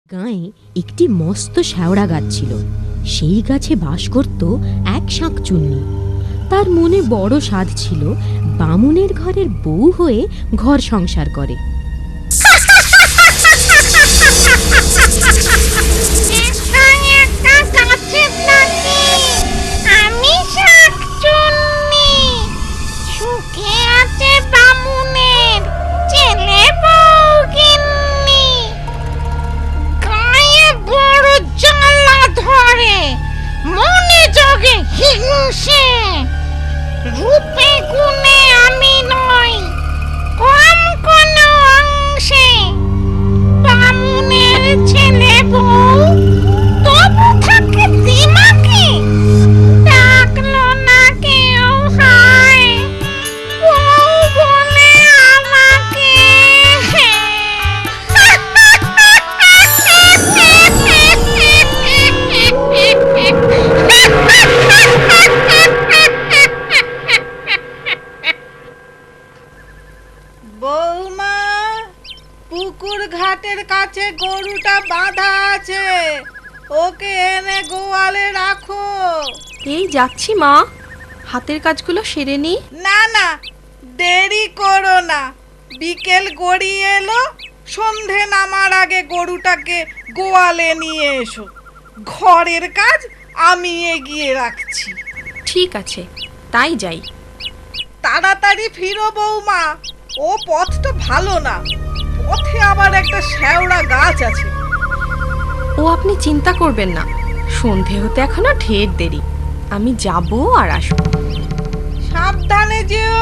গাঁয়ে একটি মস্ত শ্যাওড়া গাছ ছিল। সেই গাছে বাস করত এক শাঁকচুন্নি। তার মনে বড় সাধ ছিল বামুনের ঘরের বউ হয়ে ঘর সংসার করে। রূপে গুণে আমি নই কম কোন অংশে, বামুনের ছেলে বউ তবু থাকে দিমাকে, ডাকলো না কেউ হায় বউ বলে আমাকে। বৌমা, পুকুর ঘাটের কাছে গরুটা বাঁধা আছে, ওকে এনে গোয়ালে রাখো। এই যাচ্ছি মা, হাতের কাজগুলো সেরে নি। না না, দেরি করো না, বিকেল গড়িয়ে এলো, সন্ধে নামার আগে গরুটাকে গোয়ালে নিয়ে এসো। ঘরের কাজ আমি এগিয়ে রাখছি। ঠিক আছে, তাই যাই। তাড়াতাড়ি ফিরো বৌমা, ও পথটা ভালো না, পথে আবার একটা শ্যাওড়া গাছ আছে। ও আপনি চিন্তা করবেন না, সন্ধে হতে এখনো ঢের দেরি, আমি যাব আর আসবো। সাবধানে যেও,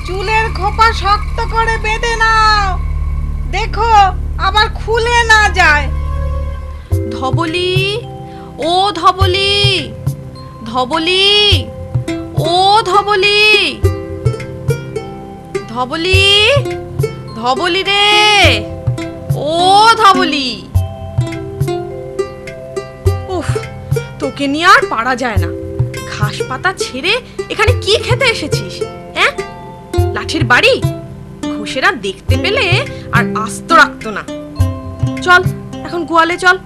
চুলের খোপা শক্ত করে বেঁধে নাও, দেখো আবার খুলে না যায়। ধবলি, ও ধবলি, ধবলি, ও ধবলি, ধবলি, ধবলি রে, ও ধবলি। উফ, তোকে নিয়ে আর পারা যায় না। ঘাস পাতা ছেড়ে এখানে কি খেতে এসেছিস? হ্যাঁ, লাঠির বাড়ি? ঘুষেরা দেখতে পেলে আর আস্ত রাখতো না। চল এখন গোয়ালে চল।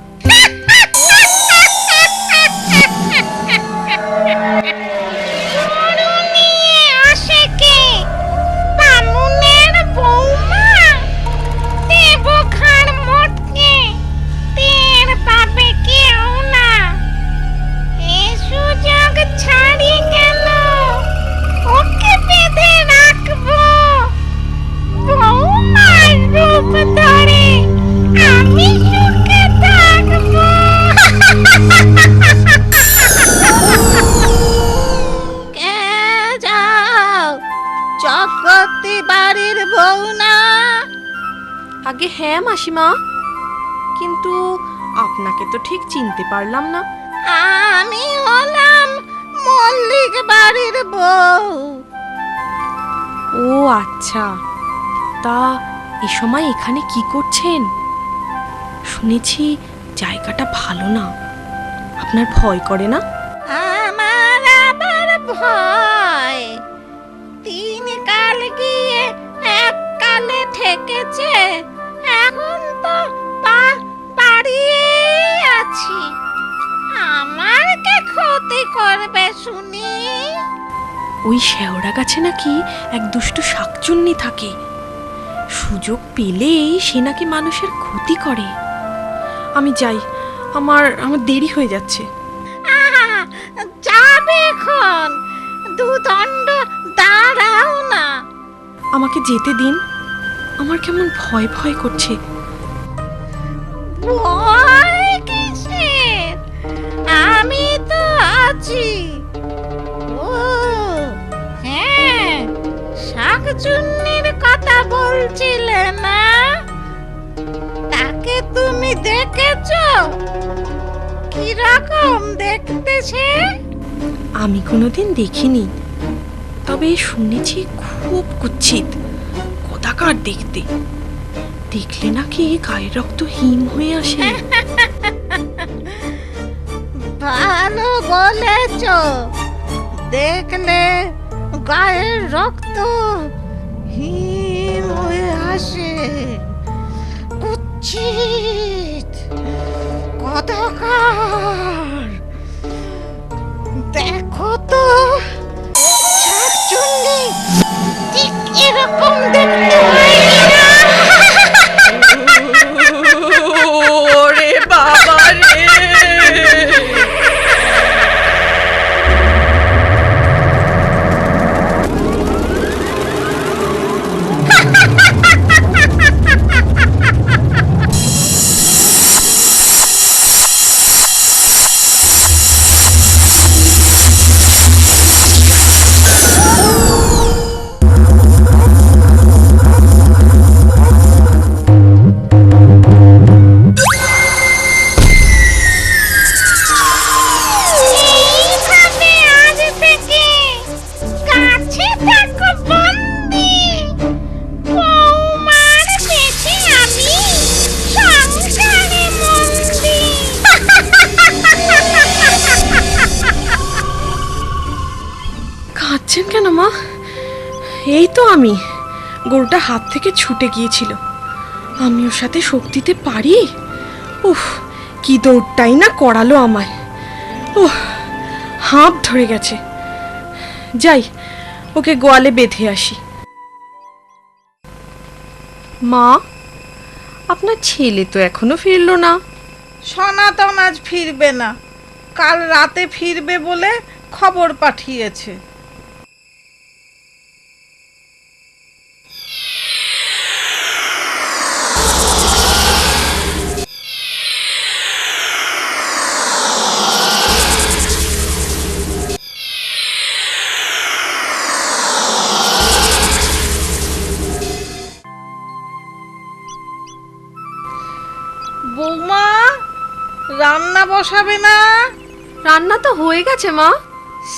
চক্রবর্তী বাড়ির বউ না? আগে হ্যাঁ মাসিমা, কিন্তু আপনাকে তো ঠিক চিনতে পারলাম না। আমি হলাম মল্লিক বাড়ির বউ। ও আচ্ছা, তা এ সময় এখানে কি করছেন? শুনেছি জায়গাটা ভালো না, আপনার ভয় করে না? আমার আবার ভয়? 3 কাল গিয়ে 1 কালে ঠেকেছে, এখন তো বাড়িয়ে আছি। আমার কে ক্ষতি করবে শুনি? ওই শেওড়া গাছে নাকি এক দুষ্টু শাকচুন্নি থাকে, সুযোগ পেলেই সে নাকি মানুষের ক্ষতি করে। আমি যাই, আমার দেরি হয়ে যাচ্ছে। যাবে এখন, দুদণ্ড দাঁড়াও না। আমাকে যেতে দিন, আমার কেমন ভয় ভয় করছে। ভয় কিসের? আমি তো আছি। ও হ্যাঁ, শাকচুন্নির কথা বলছিলে না? তাকে তুমি দেখেছো? কিরকম দেখতে সে? আমি কোনোদিন দেখিনি, তবে শুনেছি খুব কুৎসিত, কদাকার দেখতে। দেখলে নাকি গায়ের রক্ত হিম হয়ে আসে। ভালো বলেছ, দেখলে গায়ের রক্ত হিম হয়ে আসে। কুচ্ছি অন্ধকার। দেখো তো শাকচুন্নি ঠিক এরকম দেখতে হয় কিনা। ওরে বাবা রে! এইখানে আজ থেকে কাছে থাকো বন্দি। বৌমার পেটে আমি সংসারে মন্দি। কাঁদছেন কেন মা? এই তো আমি, গরুটা হাত থেকে ছুটে গিয়েছিল। আমি ওর সাথে শোক দিতে পারি? উফ, কি দৌড়টাই না করালো আমায়। উহ, হাঁপ ধরে গেছে। যাই, ওকে গোয়ালে বেঁধে আসি। মা, আপনার ছেলে তো এখনো ফিরলো না। সনাতন আজ ফিরবে না, কাল রাতে ফিরবে বলে খবর পাঠিয়েছে। বৌমা, রান্না বসাবে না? রান্না তো হয়ে গেছে মা।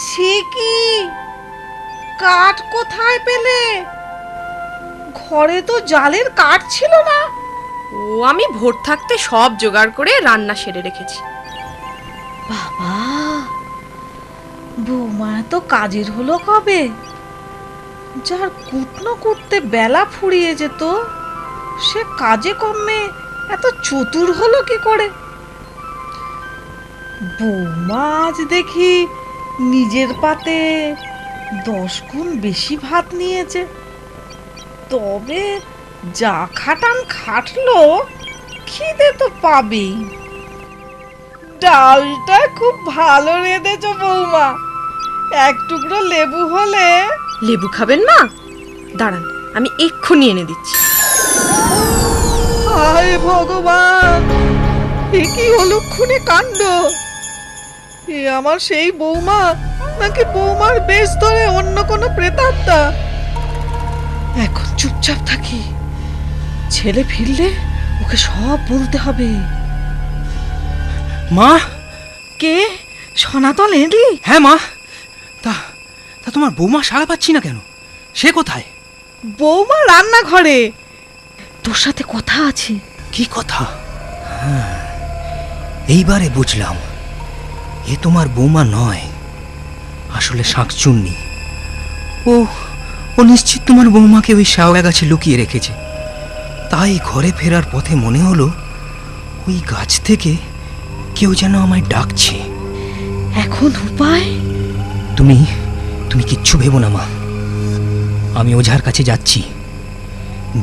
সে কি, কাঠ কোথায় পেলে? ঘরে তো জালের কাঠ ছিল না। ও, আমি ভোর থাকতে সব জোগাড় করে রান্না সেরে রেখেছি। বাবা, বৌমা তো কাজের হলো কবে? যার কুটনো কুটতে বেলা ফুরিয়ে যেত, সে কাজে কমে এত চতুর হলো কি করে? বৌমা আজ দেখি নিজের পাতে 10 গুণ বেশি ভাত নিয়েছে। তবে যা খাটান খাটলো, খিদে তো পাবেই। ডালটা খুব ভালো রেঁধেছ বৌমা, এক টুকরো লেবু হলে। লেবু খাবেন মা? দাঁড়ান, আমি এক্ষুনি এনে দিচ্ছি। হায় ভগবান, এ কি অলক্ষণে কাণ্ড! এ আমার সেই বৌমা, নাকি বৌমার বেশ ধরে অন্য কোনো প্রেতাত্মা? এখন চুপচাপ থাকি, ছেলে ফিরলে ওকে সব বলতে হবে। মা! কে? সনাতন এলি? হ্যাঁ মা। তা তা তোমার বৌমা সাড়া পাচ্ছি না কেন? সে কোথায়? বৌমা রান্নাঘরে, তোর সাথে কথা আছে। কি কথা? হ্যাঁ, এইবারে বুঝলাম, এ তোমার বৌমা নয়, আসলে শাঁকচুন্নি। ও ও নিশ্চিত তোমার বৌমাকে ওই শ্যাওড়া গাছে লুকিয়ে রেখেছে। তাই ঘরে ফেরার পথে মনে হলো ওই গাছ থেকে কেউ যেন আমায় ডাকছে। এখন উপায়? তুমি তুমি কিচ্ছু ভেবো না মা, আমি ওঝার কাছে যাচ্ছি।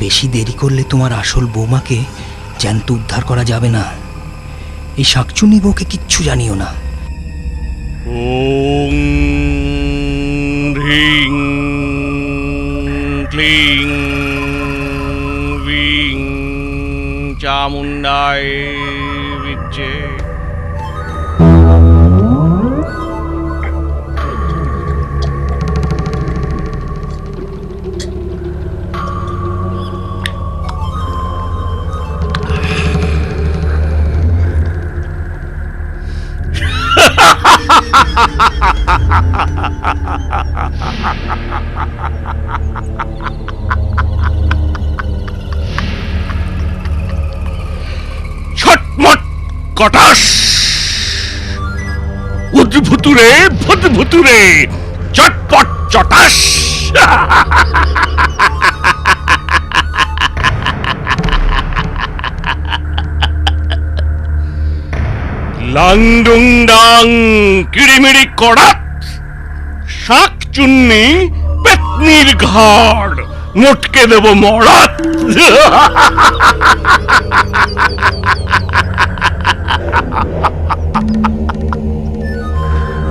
বেশি দেরি করলে তোমার আসল বৌমাকে জ্যান্ত উদ্ধার করা যাবে না। এই শাঁকচুন্নি বউকে কিচ্ছু জানিও না। ওং হ্রিং ক্লিং বিং চামুণ্ডায় বিচ্ছে। ছটমট কটাস, উদ্ভুতুরে ভুতভুতুরে, চটপট চটাস। লাংডুং ডাং কিড়িমিড়ি কড়াত, শাক চুন্নি পেতনির ঘাড়, মোটকে দেব মরাত।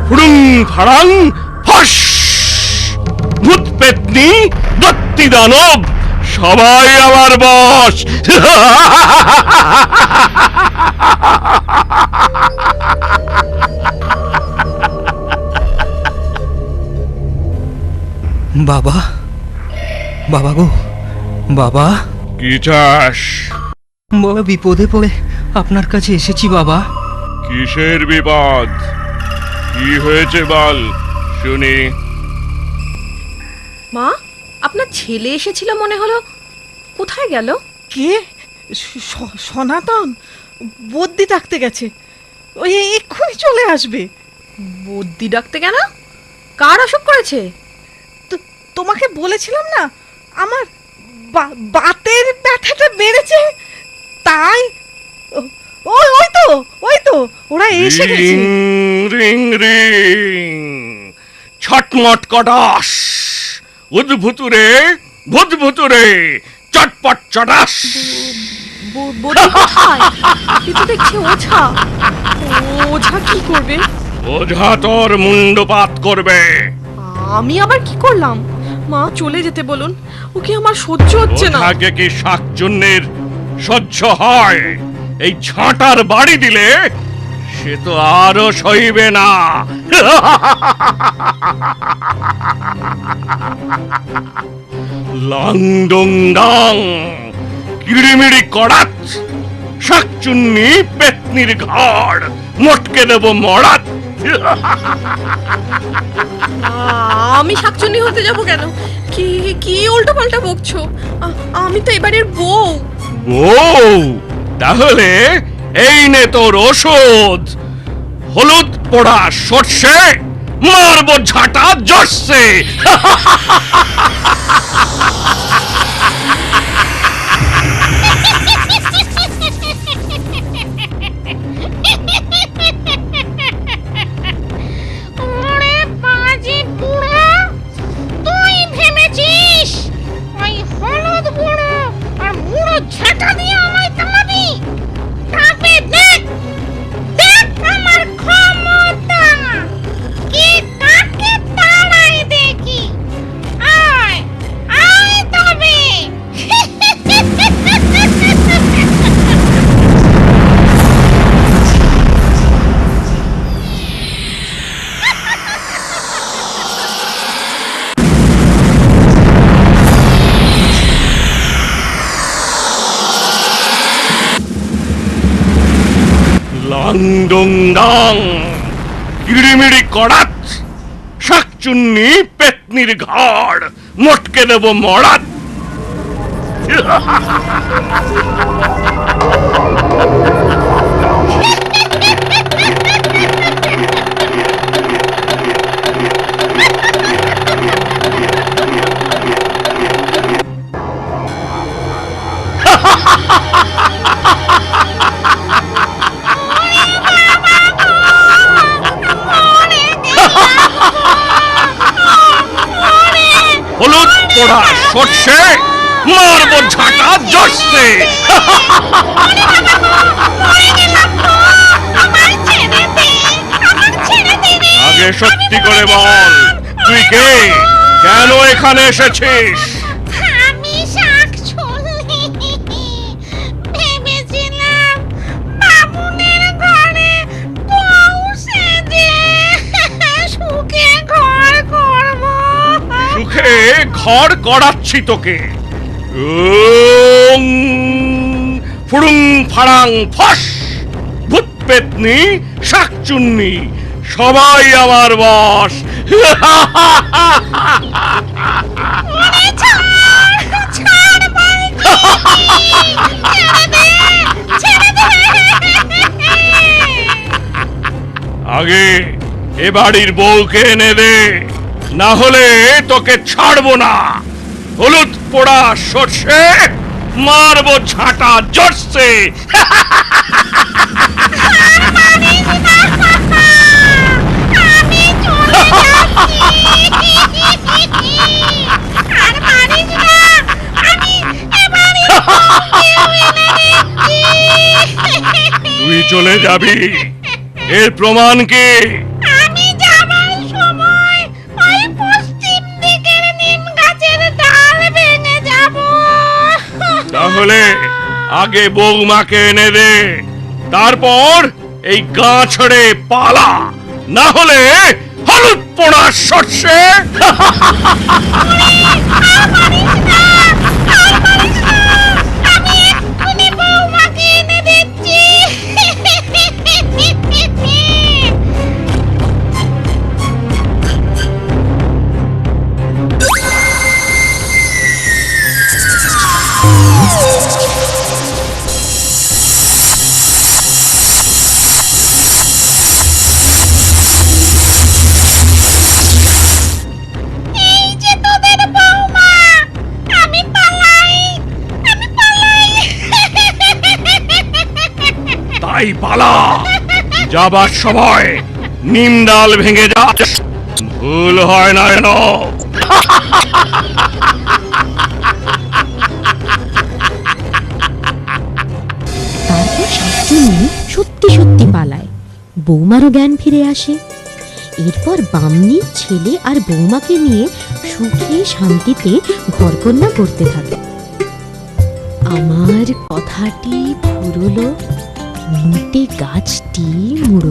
ফুড়ুং ফাড়াং ফস, ভূত পেতনি দত্তি দানব সবাই আমার বশ। বাবা, বাবা গো, বাবা। কি চাস? বড় বিপদে পড়ে আপনার কাছে এসেছি বাবা। কিসের বিপদ? কি হয়েছে বল শুনি। মা, আপনার ছেলে এসেছিল মনে হলো, কোথায় গেল? কে? সনাতন বদ্যি ডাকতে গেছে, ওই এক্ষুনি চলে আসবে। বদ্যি ডাকতে কেন? কার অসুখ করেছে? তোমাকে বলেছিলাম না আমার বাতের ব্যথাটা বেড়েছে, তাই ওই তো ওরা এসে গেছে। রিং রিং ছটমট কটাস, উদ্ভুতুরে ভূতভুতুরে চটপট চটাস। বদ্যি কোথায়? এ তো দেখছি ওঝা। ওঝা কি করবে? ওঝা তোর মুন্ডপাত করবে। আমি আবার কি করলাম? মা চলে যেতে বলুন, ওকে আমার সহ্য হচ্ছে না। ওঝাকে কি শাকচুন্নির সহ্য হয়? এই ঝাঁটার বাড়ি দিলে সে তো আরো সইবে না। লাংডুং ডাং কিড়িমিড়ি কড়াত, শাকচুন্নি পেতনির ঘাড়, মোটকে দেব মরাত। আমি শাকচুন্নি হতে যাব কেন? কি কি উল্টো পাল্টা বকছো? আমি তো এবারের বউ। বউ? তাহলে এই নে তোর ওষুধ। হলুদ পোড়া সর্ষে, মারবো ঝাঁটা জর্ষে। ওরে বাজে বুড়ো, তুই ভেবেছিস ওই হলুদ গুঁড়ো আর মুড়ো ঝাঁটা দিয়ে আমায় তাড়াবি? তবে দেখ দেখ আমার ক্ষমতা, কে কাকে তাড়াই দেখি। আয় আয় তবে। লাংডুং ডাং কিড়িমিড়ি কড়াত, শাকচুন্নি পেতনির ঘাড়, মোটকে দেব মরাত। হলুদ পোড়া সর্ষে, মারবো ঝাঁটা জর্ষে। আগে সত্যি করে বল, তুই কে? কেন এখানে এসেছিস? আমি শাকচুন্নি। ভেবেছিলাম বামুনের ঘরে বউ সেজে সুখে ঘর করব। সুখে ঘর করাচ্ছি তোকে। ওং ফুড়ুং ফাড়াং ফস, ভূত পেতনি শাকচুন্নি সবাই আমার বশ। ছাড় বলছি, ছেড়ে দে, ছেড়ে দে। আগে এ বাড়ির বউকে এনে দে, না হলে তোকে ছাড়বো না। হলুদ পোড়া সর্ষে, মারবো ঝাঁটা জর্ষে। মারিস তুই চলে যাবি, এর প্রমাণ কি? আমি যাবার সময় ওই পশ্চিম দিকের নিম গাছের ডাল ভেঙে যাব। তাহলে আগে বৌমাকে এনে দে, তারপর এই গা ছেড়ে পালা, না হলে হলুদ পোড়া সর্ষে। আমি এক্ষুনি বৌমাকে এনে দিচ্ছি। এই যে তোদের বৌমা, আমি পালাই, আমি পালাই। তাই পালা, যাবার সময় নিম ডাল ভেঙে যাস, ভুল হয় না যেন। তারপর শাকচুন্নি সত্যি সত্যি পালায়, বৌমারও জ্ঞান ফিরে আসে। এরপর বামনি ছেলে আর বৌমাকে নিয়ে সুখে শান্তিতে ঘরকন্যা করতে থাকে। আমার কথাটি ফুরলো, মিন্টে গাছটি মুড়ো।